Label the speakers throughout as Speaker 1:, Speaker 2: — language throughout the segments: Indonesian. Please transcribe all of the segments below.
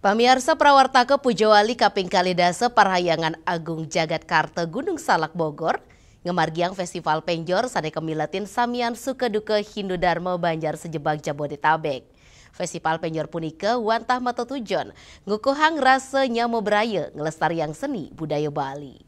Speaker 1: Pamirsa Prawartaka Pujawali Kaping Kalidasa Parahyangan Agung Jagat Karte Gunung Salak Bogor ngemargiang Festival Penjor sade kemilatin samian suka duka Hindu Dharma Banjar sejebak Jabodetabek. Festival Penjor punika wantah mata tujon ngukuhang rasa nyamo beraya ngelestariang seni budaya Bali.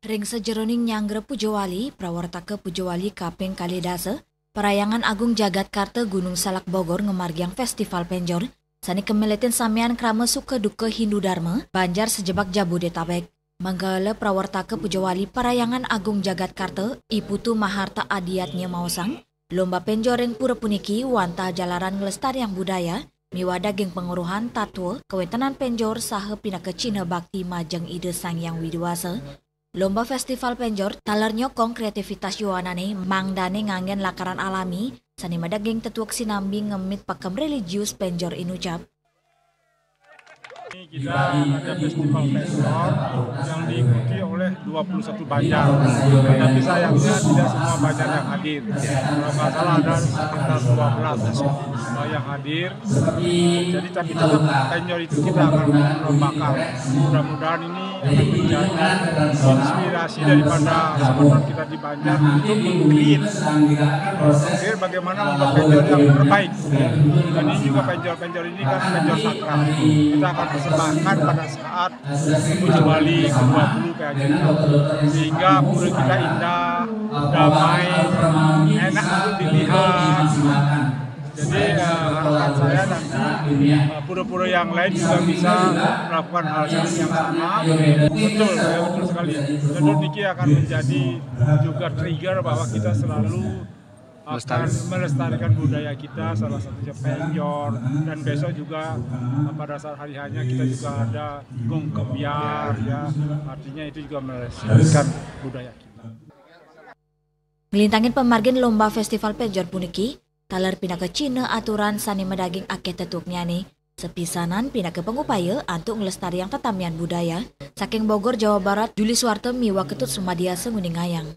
Speaker 2: Ring sejeroning nyangger Pujawali, Prawartaka Pujawali Kaping Kalidasa, Parayangan Agung Jagat Karte Gunung Salak Bogor ngemargiang Festival Penjor, sani kemeletin samian krama suka duka Hindu Dharma, Banjar sejebak Jabodetabek. Manggala Prawartaka Pujawali Parayangan Agung Jagat Karte, Iputu Maharta Adiatnya Mausang, lomba penjor ring pura puniki wanta jalaran ngelestariang budaya, miwada geng penguruhan tatwa, kewentenan penjor saha pinaka Cina Bakti Majeng Ide Sangyang Widiwasa. Lomba Festival Penjor talar nyokong kreativitas yuanane mangdane ngangen lakaran alami sani madaging tetuak sinambi ngemit pakem religius Penjor inucap.
Speaker 3: Kita ada festival penjor yang diikuti oleh 21 Banjar, tetapi sayangnya tidak semua Banjar yang hadir. Kalau nggak salah ada sekitar 12 yang hadir. Jadi tapi tetap penjor itu kita akan melombakan. Mudah-mudahan ini akan menjadi inspirasi daripada teman-teman kita di Banjar untuk mengcreate bagaimana membuat penjor yang terbaik. Dan ini juga penjor ini kan penjor sakral. Kita akan persembahkan pada saat Pujawali ke-20 PAJK, sehingga pura kita indah, damai, enak untuk dilihat. Jadi harapan saya nanti pura-pura yang lain juga bisa melakukan hal yang sama. Betul sekali. Tentu Niki akan menjadi juga trigger bahwa kita selalu akan melestarikan budaya kita, salah satunya penjor, dan besok juga pada saat hari hanya kita juga ada gong kebiar, ya artinya itu juga melestarikan budaya kita.
Speaker 2: Ngelintangin pemargin lomba Festival Penjor puniki, talar pinaka Cina aturan sani medaging ake tetuknya nih. Sepisanan pinaka pengupaya antuk ngelestariang tetamian budaya. Saking Bogor, Jawa Barat, Juli Suwarte miwa ketut Sumadiasa Nguningayang.